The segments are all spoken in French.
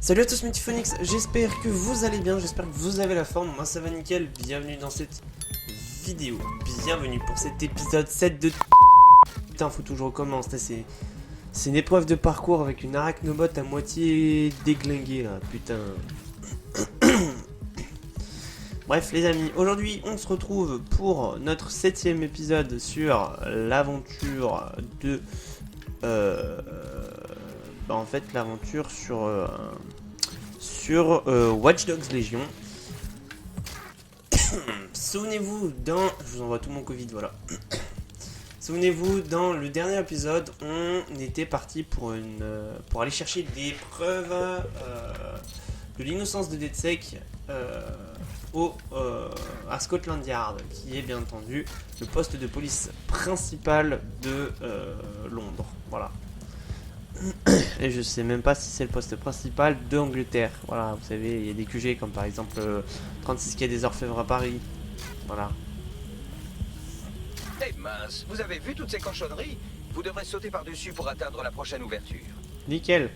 Salut à tous mes petits Phonix, j'espère que vous allez bien, j'espère que vous avez la forme, moi ça va nickel, bienvenue dans cette vidéo, bienvenue pour cet épisode 7 de... Putain, faut toujours recommencer, c'est une épreuve de parcours avec une arachnobot à moitié déglinguée là, putain. Bref les amis, aujourd'hui on se retrouve pour notre 7ème épisode sur l'aventure de... en fait l'aventure sur Watch Dogs Légion. Souvenez-vous dans... Je vous envoie tout mon Covid, voilà. Souvenez-vous, dans le dernier épisode, on était parti pour aller chercher des preuves de l'innocence de DedSec à Scotland Yard, qui est bien entendu le poste de police principal de Londres. Voilà. Et je sais même pas si c'est le poste principal d'Angleterre. Voilà, vous savez, il y a des QG comme par exemple 36 quai des Orfèvres à Paris. Voilà. Eh mince, vous avez vu toutes ces cochonneries? Vous devrez sauter par-dessus pour atteindre la prochaine ouverture. Nickel.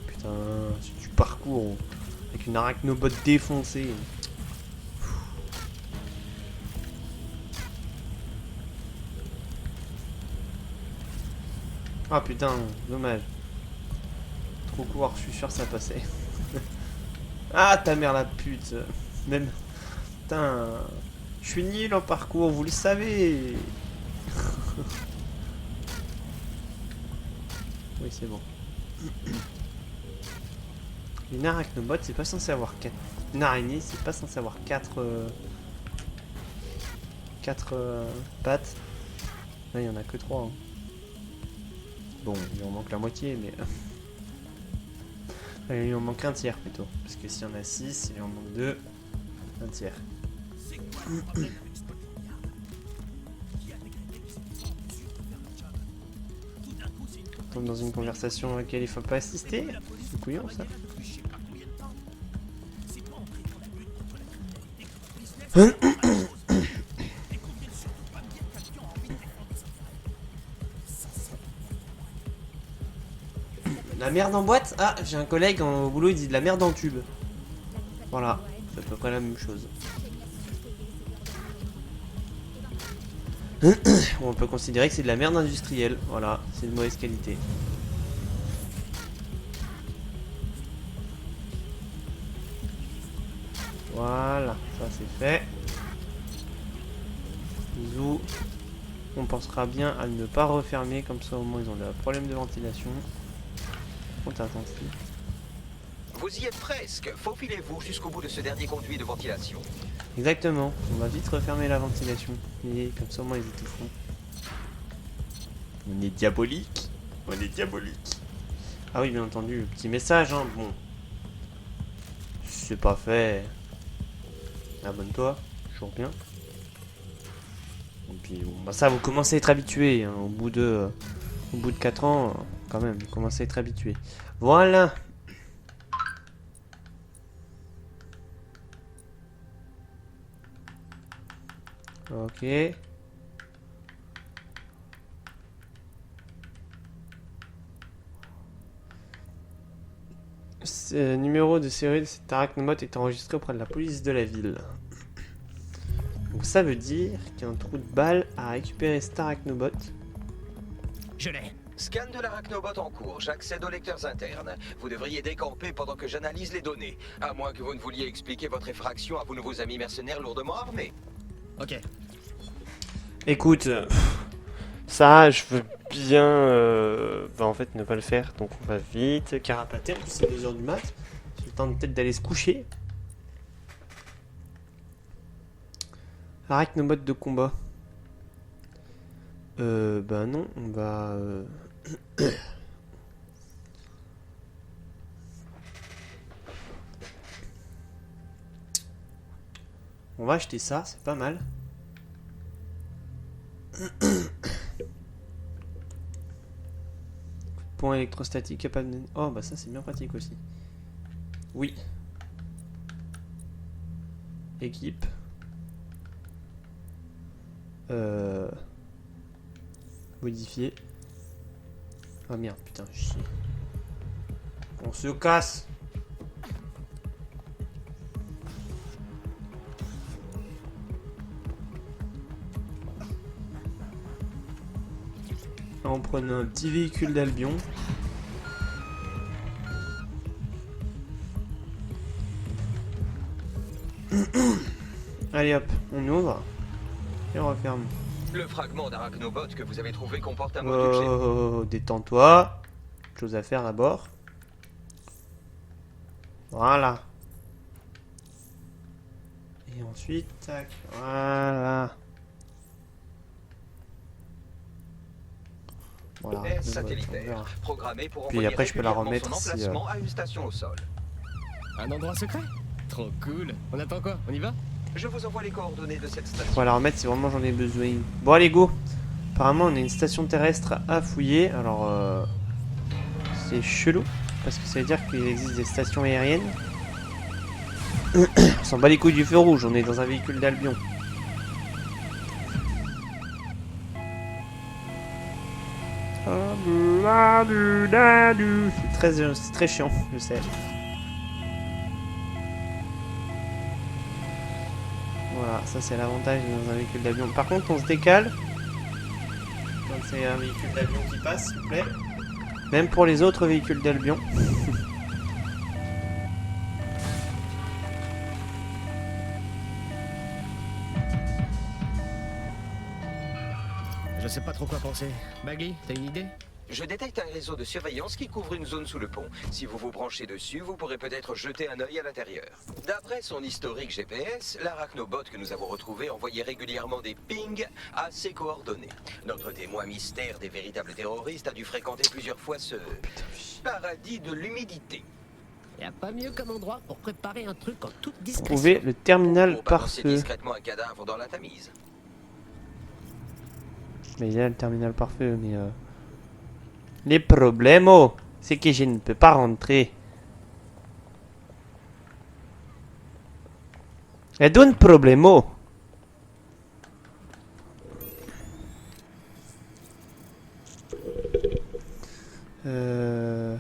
Putain, c'est du parcours avec une arachnobot défoncée. Ah putain, dommage. Trop court, je suis sûr que ça passait. Ah ta mère la pute. Même. Putain. Je suis nul en parcours, vous le savez. Oui, c'est bon. Une arachnobot, c'est pas censé avoir 4. Une araignée, c'est pas censé avoir 4 pattes. Là, il y en a que 3. Hein. Bon, il en manque la moitié, mais. Il en manque un tiers plutôt. Parce que s'il y en a 6, il en manque 2. Un tiers. On tombe dans une conversation à laquelle il faut pas assister. C'est couillon ça. La merde en boîte? Ah, j'ai un collègue au boulot, il dit de la merde en tube. Voilà, c'est à peu près la même chose. On peut considérer que c'est de la merde industrielle. Voilà, c'est de mauvaise qualité. Voilà, ça c'est fait. Bisous. On pensera bien à ne pas refermer, comme ça au moins ils ont des problèmes de ventilation. On t'attend. Vous y êtes presque. Faufilez-vous jusqu'au bout de ce dernier conduit de ventilation. Exactement, on va vite refermer la ventilation. Et comme ça au moins ils étoufferont. On est diabolique. On est diabolique. Ah oui, bien entendu, petit message, hein, bon. Si c'est pas fait, abonne-toi, toujours bien. Et puis, bon, bah ça, vous commencez à être habitué, hein, au bout de 4 ans, quand même, vous commencez à être habitué. Voilà. Ok. Ce numéro de série de cette arachnobot est enregistré auprès de la police de la ville. Donc ça veut dire qu'il y a un trou de balle à récupérer cet arachnobot. Je l'ai. Scan de l'arachnobot en cours. J'accède aux lecteurs internes. Vous devriez décamper pendant que j'analyse les données. À moins que vous ne vouliez expliquer votre effraction à vos nouveaux amis mercenaires lourdement armés. Ok. Écoute, ça, je veux bien en fait ne pas le faire, donc on va vite carapater, en plus c'est 2h du mat, j'ai le temps peut-être d'aller se coucher. Arachnobot de combat. Bah non, on va... on va acheter ça, c'est pas mal. Point électrostatique capable de... Oh bah ça c'est bien pratique aussi. Oui. Équipe. Modifier. Ah merde, putain, chier. On se casse. En prenant un petit véhicule d'Albion. Allez hop, on ouvre. Et on referme. Le fragment d'arachnobot que vous avez trouvé comporte un module G. Oh, détends-toi. Chose à faire d'abord. Voilà. Et ensuite, tac. Voilà. Voilà. GPS satellitaire, programmé pour Puis envoyer après, je peux la régulièrement remettre son si, emplacement à une station au sol. Un endroit secret? Trop cool. On attend quoi? On y va? Je vous envoie les coordonnées de cette station. Faut la remettre si vraiment j'en ai besoin. Bon, allez, go. Apparemment, on a une station terrestre à fouiller. Alors, c'est chelou. Parce que ça veut dire qu'il existe des stations aériennes. On s'en bat les couilles du feu rouge. On est dans un véhicule d'Albion. C'est très chiant, je sais. Voilà, ça c'est l'avantage dans un véhicule d'avion. Par contre, on se décale quand c'est un véhicule d'avion qui passe, s'il vous plaît. Même pour les autres véhicules d'Albion. Je sais pas trop quoi penser. Bagley, t'as une idée? Je détecte un réseau de surveillance qui couvre une zone sous le pont. Si vous vous branchez dessus, vous pourrez peut-être jeter un œil à l'intérieur. D'après son historique GPS, l'arachnobot que nous avons retrouvé envoyait régulièrement des pings à ses coordonnées. Notre témoin mystère des véritables terroristes a dû fréquenter plusieurs fois ce paradis de l'humidité. Y a pas mieux comme endroit pour préparer un truc en toute discrétion. Trouver le terminal Pour par balancer feu. discrètement un cadavre dans la Tamise. Mais il y a le terminal par feu, mais les problèmes, c'est que je ne peux pas rentrer. Et donc, problème. Le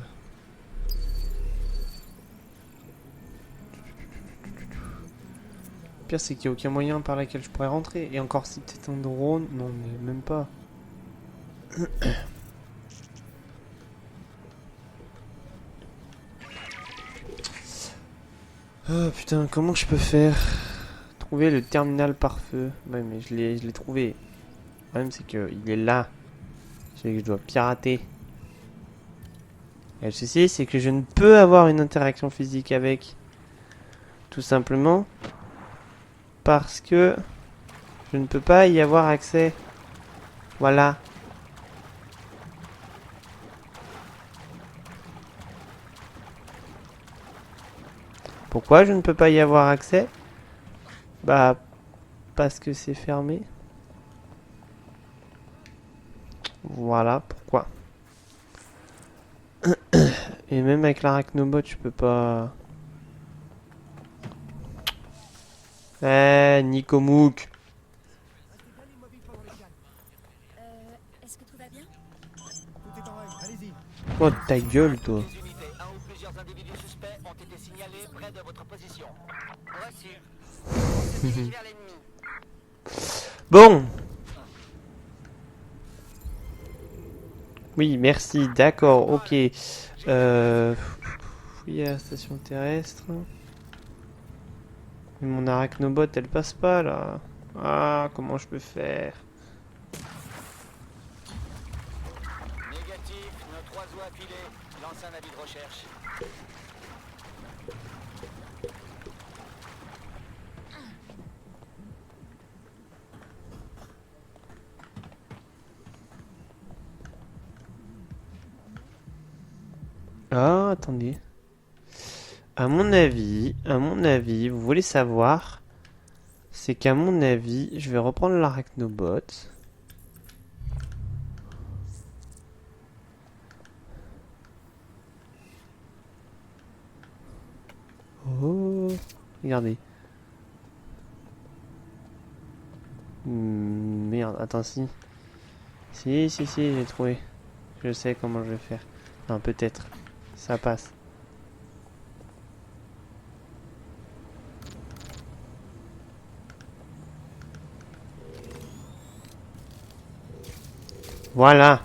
pire, c'est qu'il n'y a aucun moyen par lequel je pourrais rentrer. Et encore, si peut-être un drone. Non, mais même pas. Oh putain, comment je peux faire? Trouver le terminal par feu. Ouais, mais je l'ai trouvé. Le problème, c'est qu'il est là. Je dois pirater. Et le souci, c'est que je ne peux avoir une interaction physique avec. Tout simplement. Parce que je ne peux pas y avoir accès. Voilà. Pourquoi je ne peux pas y avoir accès? Bah, parce que c'est fermé. Voilà pourquoi. Et même avec l'arachnobot, je peux pas... Nico Mouk. Est-ce que tout va bien? Tout est en règle, allez-y. Oh, ta gueule, toi. Des unités, un ou plusieurs individus suspects ont été signalés près de votre position. Reçu. On se dirige vers l'ennemi. Bon. Oui, merci, d'accord, ok. Oui, à la station terrestre. Mais mon arachnobot, elle passe pas, là. Ah, comment je peux faire? Négatif, nos 3 oies affilées. Lance un avis de recherche. Ah, attendez. À mon avis, vous voulez savoir, c'est qu'à mon avis, je vais reprendre l'arachnobot. Oh, regardez. Merde. attends, si. Si, j'ai trouvé. Je sais comment je vais faire. Non, peut-être. Ça passe. Voilà.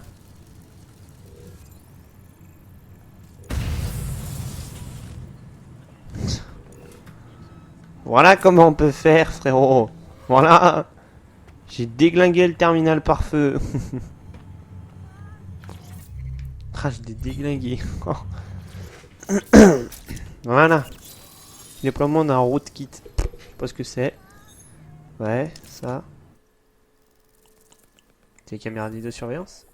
Voilà comment on peut faire, frérot. Voilà. J'ai déglingué le terminal par feu. Ah, je l'ai déglingué. Voilà. Déploiement d'un rootkit. Je sais pas ce que c'est. Ouais, ça. C'est les caméras de vidéosurveillance.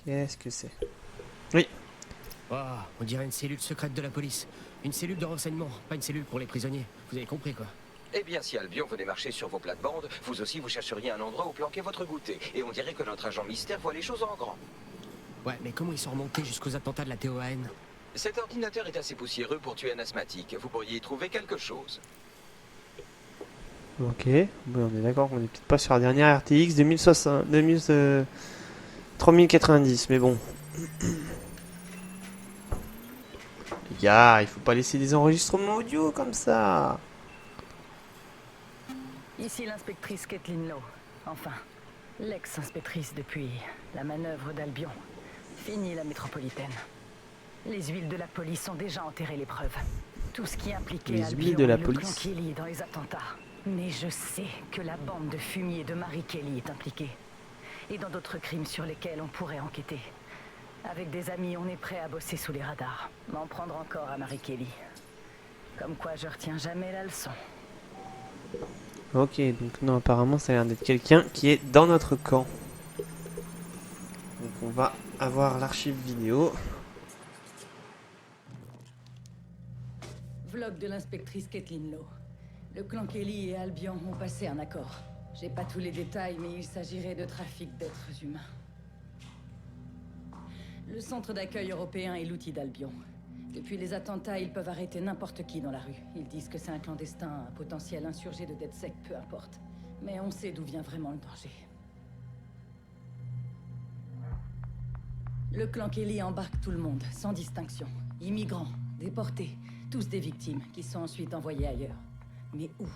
Qu'est-ce que c'est? Waouh, on dirait une cellule secrète de la police. Une cellule de renseignement, pas une cellule pour les prisonniers. Vous avez compris, quoi. Eh bien, si Albion venait marcher sur vos plates-bandes, vous aussi vous chercheriez un endroit où planquer votre goûter. Et on dirait que notre agent mystère voit les choses en grand. Ouais, mais comment ils sont remontés jusqu'aux attentats de la TOAN? Cet ordinateur est assez poussiéreux pour tuer un asthmatique. Vous pourriez y trouver quelque chose. Ok. Bon, on est d'accord qu'on est peut-être pas sur la dernière RTX 2060. 3090, mais bon. Les gars, il faut pas laisser des enregistrements audio comme ça. Ici l'inspectrice Kathleen Lowe. Enfin, l'ex-inspectrice depuis la manœuvre d'Albion. Fini la métropolitaine. Les huiles de la police ont déjà enterré les preuves. Tout ce qui impliquait Les Albion huiles de la et le police. clan Kelly dans les attentats. Mais je sais que la bande de fumier de Marie Kelly est impliquée. Et dans d'autres crimes sur lesquels on pourrait enquêter. Avec des amis, on est prêt à bosser sous les radars. M'en prendre encore à Marie Kelly. Comme quoi je retiens jamais la leçon. Ok, donc non, apparemment ça a l'air d'être quelqu'un qui est dans notre camp. Donc on va avoir l'archive vidéo. Vlog de l'inspectrice Kathleen Lowe. Le clan Kelly et Albion ont passé un accord. J'ai pas tous les détails, mais il s'agirait de trafic d'êtres humains. Le centre d'accueil européen est l'outil d'Albion. Depuis les attentats, ils peuvent arrêter n'importe qui dans la rue. Ils disent que c'est un clandestin, un potentiel insurgé de DedSec, peu importe. Mais on sait d'où vient vraiment le danger. Le clan Kelly embarque tout le monde, sans distinction. Immigrants, déportés, tous des victimes qui sont ensuite envoyés ailleurs. Mais où?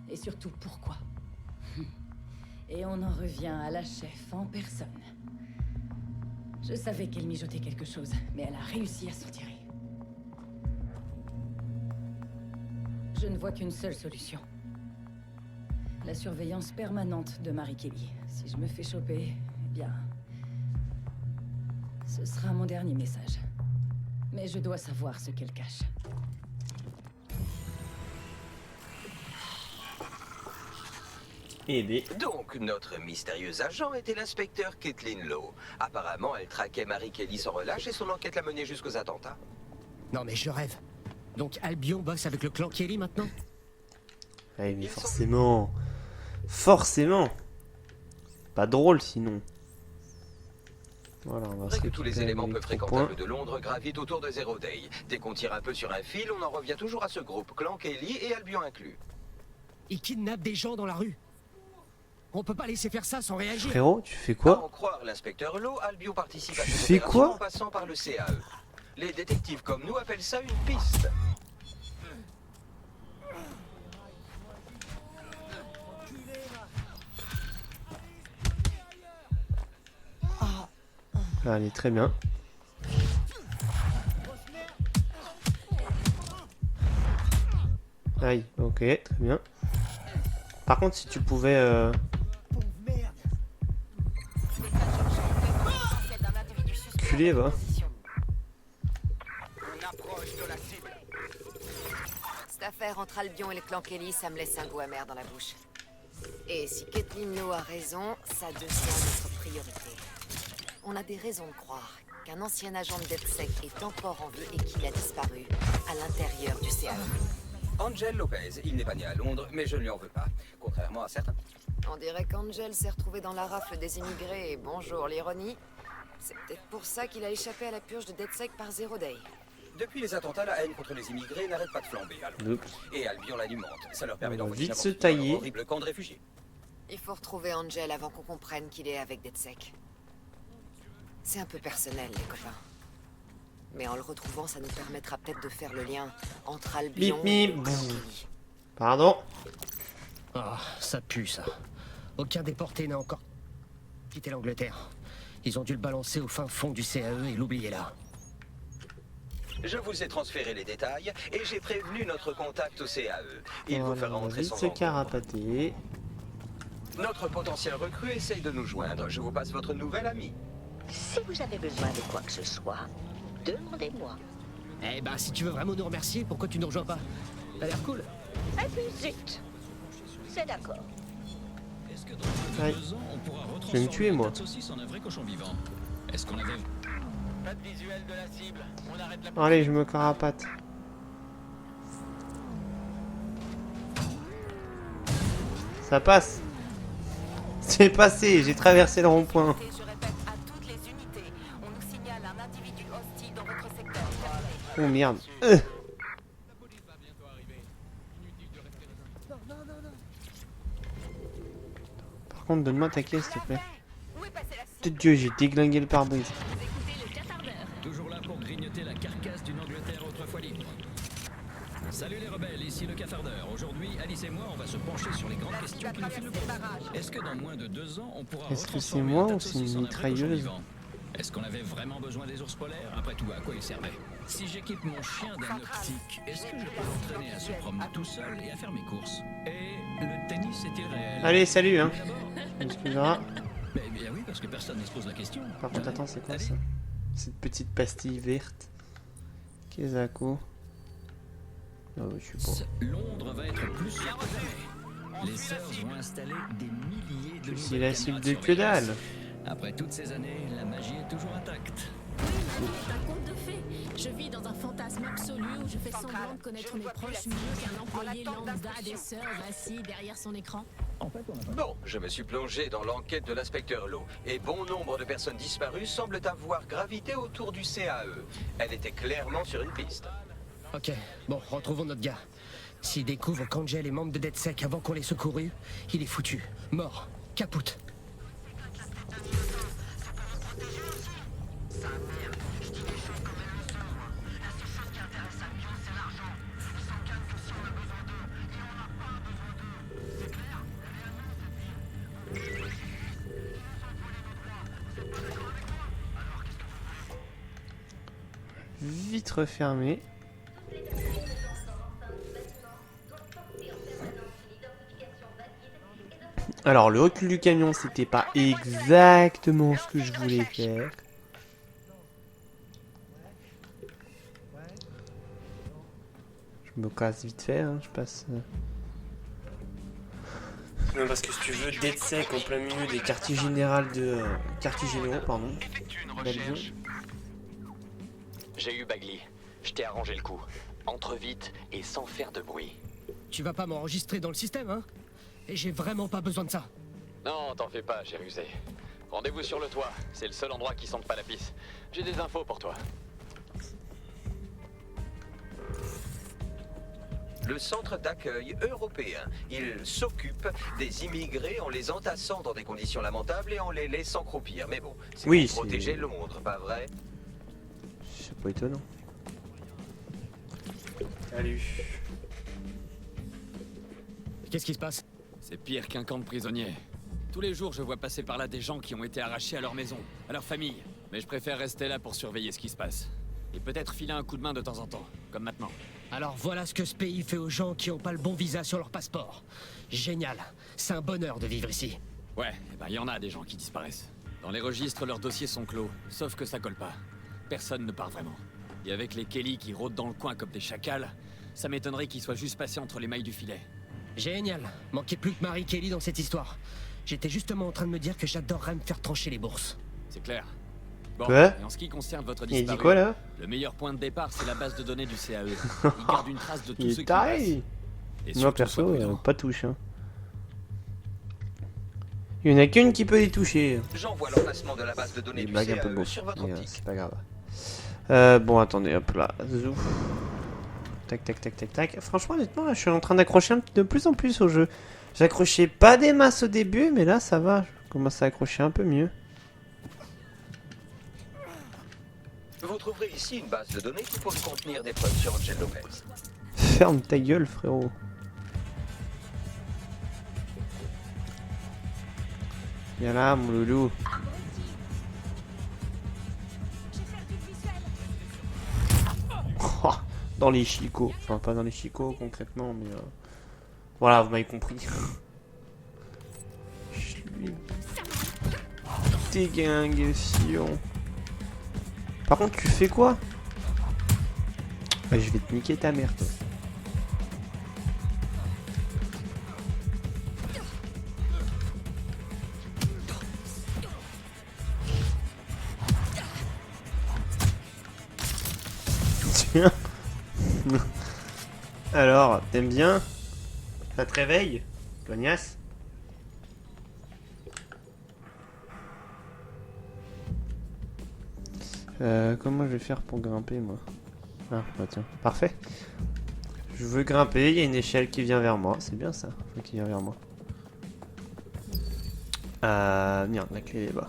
Et surtout pourquoi? Et on en revient à la chef en personne. Je savais qu'elle mijotait quelque chose, mais elle a réussi à s'en tirer. Je ne vois qu'une seule solution. La surveillance permanente de Marie Kelly. Si je me fais choper, eh bien... ce sera mon dernier message. Mais je dois savoir ce qu'elle cache. Aider. Donc, notre mystérieux agent était l'inspecteur Kathleen Lowe. Apparemment, elle traquait Marie Kelly sans relâche et son enquête l'a menée jusqu'aux attentats. Non, mais je rêve. Donc Albion bosse avec le clan Kelly maintenant? Ouais, mais forcément. Forcément. Pas drôle sinon. Voilà, on va C'est se vrai que tous les récupérer éléments peu l'électropoint. fréquentables de Londres gravitent autour de Zero Day. Dès qu'on tire un peu sur un fil, on en revient toujours à ce groupe, clan Kelly et Albion inclus. Ils kidnappent des gens dans la rue. On peut pas laisser faire ça sans réagir. Frérot, tu fais À quoi? en croire l'inspecteur Lowe, Albion participe à Tu cette fais opération quoi en passant par le CAE. Les détectives comme nous appellent ça une piste. Allez, très bien. Aïe, ok, très bien. Par contre, si tu pouvais... Culé, va. Cette affaire entre Albion et le clan Kelly, ça me laisse un goût amer dans la bouche. Et si Kathleen Lowe a raison, ça devient notre priorité. On a des raisons de croire qu'un ancien agent de DedSec est encore en vie et qu'il a disparu à l'intérieur du CAE. Angel Lopez, il n'est pas né à Londres, mais je ne lui en veux pas, contrairement à certains. On dirait qu'Angel s'est retrouvé dans la rafle des immigrés et bonjour l'ironie. C'est peut-être pour ça qu'il a échappé à la purge de DedSec par Zero Day. Depuis les attentats, la haine contre les immigrés n'arrête pas de flamber à Londres. Oups. Et Albion l'alimente. Ça leur permet On va d'envoyer vite n'importe se qui dans leur tailler. horrible camp de réfugiés. Il faut retrouver Angel avant qu'on comprenne qu'il est avec DedSec. C'est un peu personnel, les copains. Mais en le retrouvant, ça nous permettra peut-être de faire le lien entre Albion Bip, et bip. Kelly. Pardon. Ah, ça pue, ça. Aucun déporté n'a encore quitté l'Angleterre. Ils ont dû le balancer au fin fond du CAE et l'oublier là. Je vous ai transféré les détails et j'ai prévenu notre contact au CAE. Il vous fera Voilà, entrer vite son se encombre. carapater. Notre potentiel recrue essaye de nous joindre. Je vous passe votre nouvel ami. Si vous avez besoin de quoi que ce soit, demandez-moi. Eh ben, si tu veux vraiment nous remercier, pourquoi tu nous rejoins pas? T'as l'air cool. Et puis zut. C'est d'accord. Ouais. Je vais me tuer, moi. Pas de visuel de la cible. On arrête la... Allez, je me carapate. Ça passe. C'est passé, j'ai traversé le rond-point. Je répète à toutes les unités. On nous signale un individu hostile dans votre secteur. Oh merde. Par contre, donne-moi ta caisse, s'il te plaît. Où est passée la cible? De Dieu, j'ai déglingué le pare-brise. Toujours là pour grignoter la carcasse d'une Angleterre autrefois libre. Salut les rebelles, ici le cafardeur. Aujourd'hui, Alice et moi, on va se pencher sur les grandes questions qui nous filent le problème. Est-ce que dans moins de 2 ans, on pourra Est-ce que c'est retransformer moi un tas ou de c'est saucisses une en un vrai cochon mitrailleuse? vivant? Est-ce qu'on avait vraiment besoin des ours polaires? Après tout, à quoi ils servaient? Si j'équipe mon chien d'un optique, est-ce que je peux l'entraîner à se promener tout seul et à faire mes courses? Et le tennis est-il réel? Allez, salut, hein. Mais d'abord, Tu m'excuseras. mais bien oui, parce que personne ne se pose la question. Par contre, Ouais, attends, c'est quoi allez. ça? Cette petite pastille verte. Kezako. Ah oui, je suis pas. Londres va être plus sûr que jamais. Les sœurs vont installer des milliers de C'est nouvelles la cible caméras de que dalle. surveillance. Après toutes ces années, la magie est toujours intacte. C'est un conte de fées. Je vis dans un fantasme absolu où je fais semblant de connaître mes proches mieux qu'un employé lambda des sœurs assis derrière son écran. Bon, je me suis plongé dans l'enquête de l'inspecteur Lowe et bon nombre de personnes disparues semblent avoir gravité autour du CAE. Elle était clairement sur une piste. Ok, bon, retrouvons notre gars. S'il découvre qu'Angel est membre de DedSec avant qu'on l'ait secouru, il est foutu. Mort. Capoute. Vite refermé. Alors, le recul du camion, c'était pas exactement ce que je voulais faire. Je me casse vite fait, hein, je passe. Non, parce que si tu veux, DedSec en plein milieu des quartiers généraux de. Quartiers généraux, pardon. Belgium. J'ai eu Bagley. Je t'ai arrangé le coup. Entre vite et sans faire de bruit. Tu vas pas m'enregistrer dans le système, hein? Et j'ai vraiment pas besoin de ça. Non, t'en fais pas, j'ai rusé. Rendez-vous sur le toit. C'est le seul endroit qui sente pas la pisse. J'ai des infos pour toi. Le centre d'accueil européen. Il s'occupe des immigrés en les entassant dans des conditions lamentables et en les laissant croupir. Mais bon, c'est Oui, pour protéger Londres, pas vrai? C'est pas étonnant. Salut. Qu'est-ce qui se passe? C'est pire qu'un camp de prisonniers. Tous les jours, je vois passer par là des gens qui ont été arrachés à leur maison, à leur famille. Mais je préfère rester là pour surveiller ce qui se passe. Et peut-être filer un coup de main de temps en temps, comme maintenant. Alors voilà ce que ce pays fait aux gens qui ont pas le bon visa sur leur passeport. Génial. C'est un bonheur de vivre ici. Ouais, eh ben, y en a des gens qui disparaissent. Dans les registres, leurs dossiers sont clos, sauf que ça colle pas. Personne ne part vraiment. Et avec les Kelly qui rôdent dans le coin comme des chacals, ça m'étonnerait qu'ils soient juste passés entre les mailles du filet. Génial. Manquait plus que Marie Kelly dans cette histoire. J'étais justement en train de me dire que j'adorerais me faire trancher les bourses. C'est clair. Bon, Quoi? et en ce qui concerne votre Il disparu, dit quoi là? le meilleur point de départ, c'est la base de données du CAE. Il garde une trace de tout Il ce qui est passe. taré. Et Moi surtout, perso, sois prudent. pas touche. Hein. Il y en a qu'une qui peut les toucher. J'envoie l'emplacement de la base de données Des du blagues un peu CAE beaux. sur votre Mais, optique. c'est pas grave. Bon, attendez, hop là. Zouf. Tac, tac, tac, tac, tac. Franchement, honnêtement, là, je suis en train d'accrocher de plus en plus au jeu. J'accrochais pas des masses au début, mais là ça va. Je commence à accrocher un peu mieux. Vous trouverez ici une base de données qui pourrait contenir des preuves sur Angel Lopez. Ferme ta gueule, frérot. Viens là, mon loulou. Oh, dans les chicots. Enfin, pas dans les chicots concrètement, mais... Voilà, vous m'avez compris. Je lui déguingue, Sion. Par contre, tu fais quoi? Je vais te niquer ta mère, toi. Tiens. Alors, t'aimes bien? Ça te réveille, cognasse? Comment je vais faire pour grimper, moi? Ah, bah tiens, parfait. Je veux grimper, il y a une échelle qui vient vers moi. C'est bien ça, qui vient vers moi. Merde, la clé est là-bas.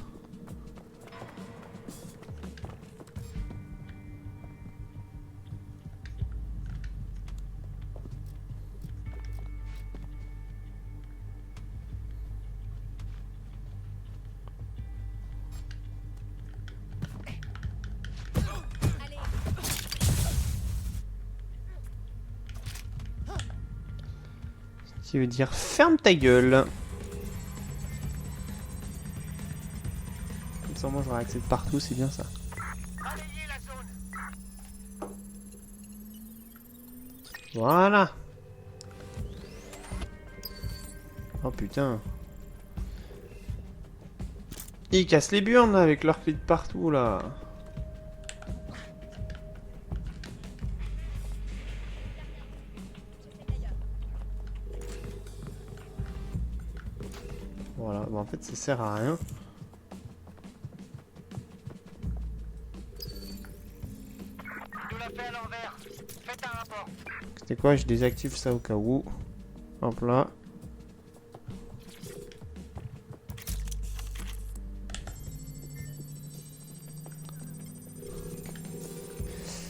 Qui veut dire ferme ta gueule. Comme ça moi j'aurai accès de partout, c'est bien ça. Voilà. Oh putain. Ils cassent les burnes là avec leurs clés de partout là. Voilà, bon, en fait ça sert à rien. Tu l'as fait à l'envers. Faites un rapport. C'était quoi? Je désactive ça au cas où. Hop là.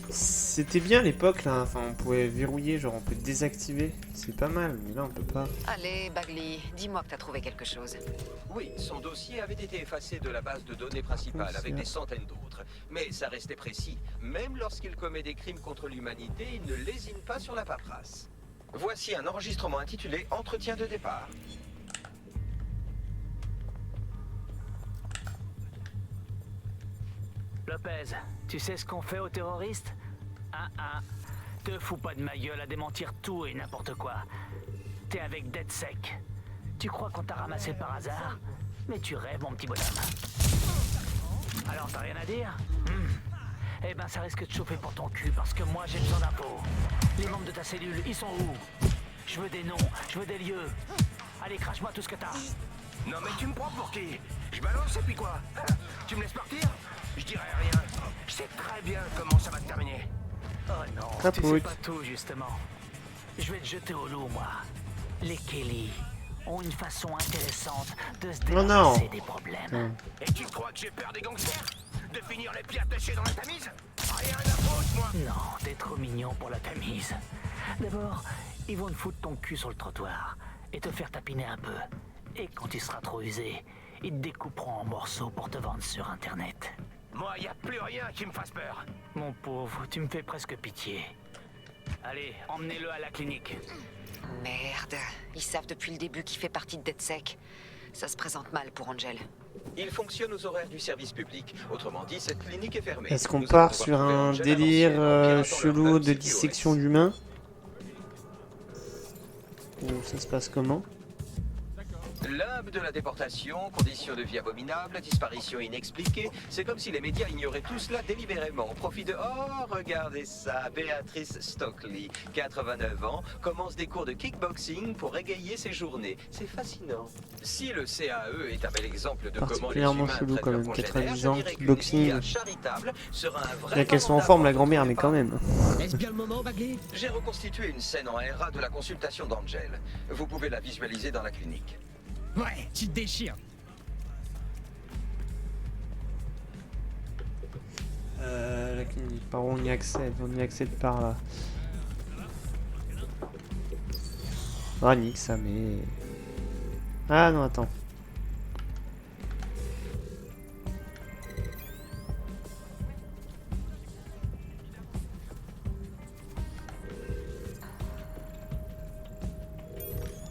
C'était bien à l'époque là, enfin on pouvait verrouiller, genre on peut désactiver, c'est pas mal, mais là on peut pas. Allez, Bagley, dis-moi que t'as trouvé quelque chose. Oui, son dossier avait été effacé de la base de données principale avec des centaines d'autres. Mais ça restait précis. Même lorsqu'il commet des crimes contre l'humanité, il ne lésine pas sur la paperasse. Voici un enregistrement intitulé « Entretien de départ ». Lopez, tu sais ce qu'on fait aux terroristes? Te fous pas de ma gueule à démentir tout et n'importe quoi. T'es avec DedSec. Tu crois qu'on t'a ramassé par hasard? Mais tu rêves, mon petit bonhomme. Alors t'as rien à dire? Eh ben ça risque de chauffer pour ton cul, parce que moi j'ai besoin d'infos. Les membres de ta cellule, ils sont où? Je veux des noms, je veux des lieux. Allez, crache-moi tout ce que t'as. Non mais tu me prends pour qui? Je balance et puis quoi? Tu me laisses partir? Je dirai rien. Je sais très bien comment ça va te terminer. Oh non, tu sais pas tout justement. Je vais te jeter au loup, moi. Les Kelly ont une façon intéressante de se débarrasser des problèmes. Et tu crois que j'ai peur des gangsters? De finir les pieds attachés dans la Tamise? Rien à foutre, moi. Non, t'es trop mignon pour la Tamise. D'abord, ils vont te foutre ton cul sur le trottoir et te faire tapiner un peu. Et quand tu seras trop usé, ils te découperont en morceaux pour te vendre sur Internet. Moi, y a plus rien qui me fasse peur. Mon pauvre, tu me fais presque pitié. Allez, emmenez-le à la clinique. Merde, ils savent depuis le début qu'il fait partie de DedSec. Ça se présente mal pour Angel. Il fonctionne aux horaires du service public. Autrement dit, cette clinique est fermée. Est-ce qu'on part sur un délire chelou de dissection d'humains? Ou ça se passe comment? Limbe de la déportation, conditions de vie abominables, disparition inexpliquée. C'est comme si les médias ignoraient tout cela délibérément. Au profit de... Oh, regardez ça. Béatrice Stockley, 89 ans, commence des cours de kickboxing pour égayer ses journées. C'est fascinant. Si le CAE est un bel exemple de comment les humains chelou quand même, 90 ans, je kickboxing. dirais charitable sera un vrai... Bien qu'elle soit en forme, la grand-mère, mais quand même. Est-ce bien le moment, Bagley? J'ai reconstitué une scène en RA de la consultation d'Angel. Vous pouvez la visualiser dans la clinique. Ouais, tu te déchires. La clinique, par où on y accède? On y accède par là. Ah, nique ça, mais... Ah non, attends.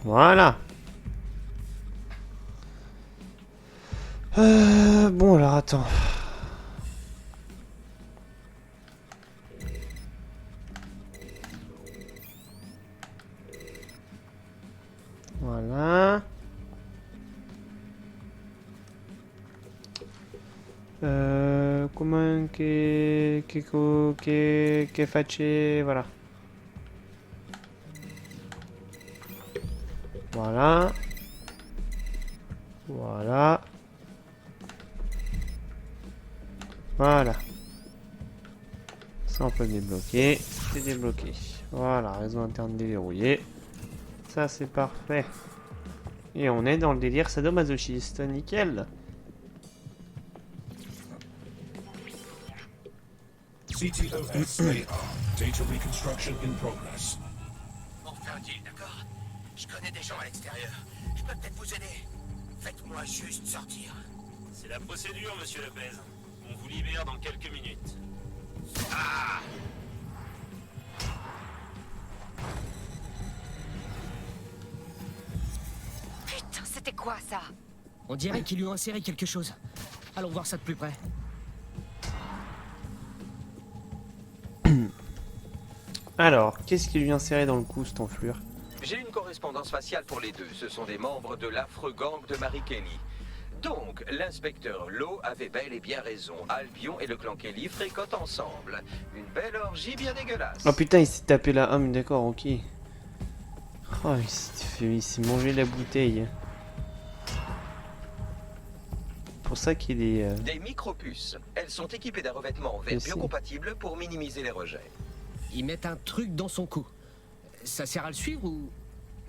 Voilà. Bon, alors attends. Voilà. Comment che facce, voilà. Voilà. Voilà. Voilà. Ça on peut le débloquer. C'est débloqué. Voilà, réseau interne déverrouillé. Ça c'est parfait. Et on est dans le délire sadomasochiste. Nickel. CTOS radar. Data reconstruction in progress. On fait un deal, d'accord? Je connais des gens à l'extérieur. Je peux peut-être vous aider. Faites-moi juste sortir. C'est la procédure, monsieur Lopez. On vous libère dans quelques minutes. Ah! Putain, c'était quoi ça? On dirait qu'ils lui ont inséré quelque chose. Allons voir ça de plus près. Alors, qu'est-ce qui lui a inséré dans le cou, cette enflure? J'ai une correspondance faciale pour les deux. Ce sont des membres de l'affreux gang de Mary Kelly. Donc, l'inspecteur Lowe avait bel et bien raison. Albion et le clan Kelly fréquentent ensemble. Une belle orgie bien dégueulasse. Oh putain, il s'est tapé la homme, d'accord, ok. Oh, il s'est mangé la bouteille. Pour ça qu'il est... Des micropuces. Elles sont équipées d'un revêtement en verre biocompatible pour minimiser les rejets. Ils mettent un truc dans son cou. Ça sert à le suivre ou...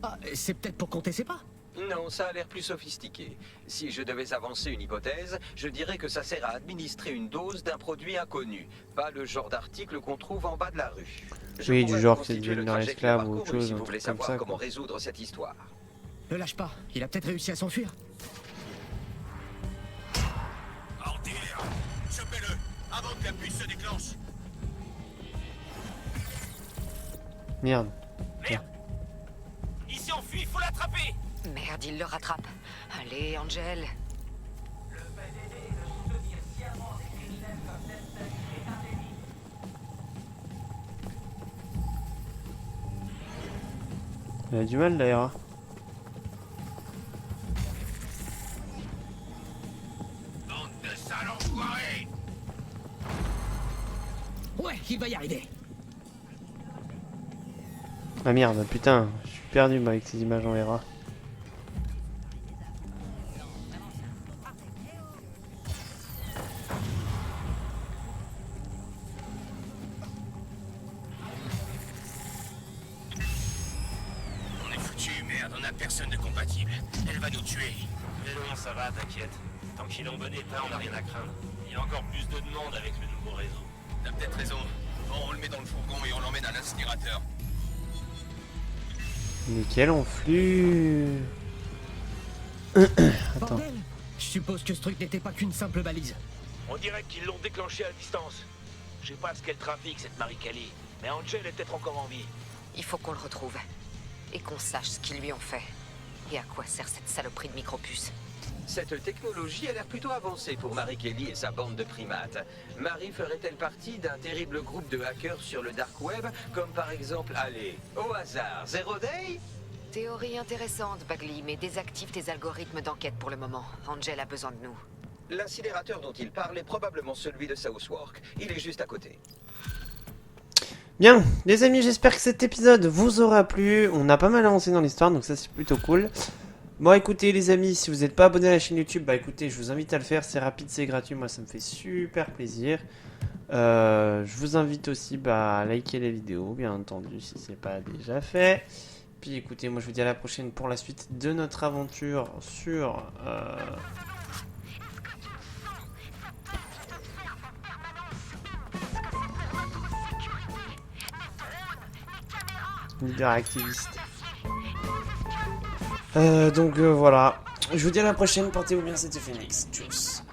Ah, c'est peut-être pour compter ses pas. Non, ça a l'air plus sophistiqué. Si je devais avancer une hypothèse, je dirais que ça sert à administrer une dose d'un produit inconnu. Pas le genre d'article qu'on trouve en bas de la rue. Oui, du genre c'est devenu un esclave ou autre chose, si un vous voulez truc comme savoir ça. comment résoudre cette histoire. Ne lâche pas, il a peut-être réussi à s'enfuir. Ordir! Chopez-le avant que la puce se déclenche. Merde. Il s'est enfui, faut l'attraper! Merde, il le rattrape. Allez, Angel. Il a du mal d'ailleurs. Bande de sales enfoirés! Ouais, il va y arriver. Ah merde, putain, je suis perdu moi avec ces images en RA. On est foutu, merde, on a personne de compatible. Elle va nous tuer. Mais non, ça va, t'inquiète. Tant qu'il est en bon état, on n'a rien à craindre. Il y a encore plus de demandes avec le nouveau réseau. T'as peut-être raison. Bon, on le met dans le fourgon et on l'emmène à l'incinérateur. Nickel, on flux. Attends. Bordel! Je suppose que ce truc n'était pas qu'une simple balise. On dirait qu'ils l'ont déclenché à distance. Je sais pas ce qu'elle trafique, cette Mary Kelly. Mais Angel est peut-être encore en vie. Il faut qu'on le retrouve. Et qu'on sache ce qu'ils lui ont fait. Et à quoi sert cette saloperie de micropuce. Cette technologie a l'air plutôt avancée pour Mary Kelly et sa bande de primates. Mary ferait-elle partie d'un terrible groupe de hackers sur le dark web, comme par exemple, allez, au hasard, Zero Day? Théorie intéressante, Bagley, mais désactive tes algorithmes d'enquête pour le moment. Angel a besoin de nous. L'incinérateur dont il parle est probablement celui de Southwark. Il est juste à côté. Bien, les amis, j'espère que cet épisode vous aura plu. On a pas mal avancé dans l'histoire, donc ça c'est plutôt cool. Bon, écoutez les amis, si vous n'êtes pas abonné à la chaîne YouTube, bah écoutez, je vous invite à le faire, c'est rapide, c'est gratuit, moi ça me fait super plaisir. Je vous invite aussi à liker les vidéos, bien entendu, si ce n'est pas déjà fait. Puis écoutez, moi je vous dis à la prochaine pour la suite de notre aventure sur... leader activiste. Donc voilà. Je vous dis à la prochaine. Portez-vous bien, c'était Phoenix. Tchuss.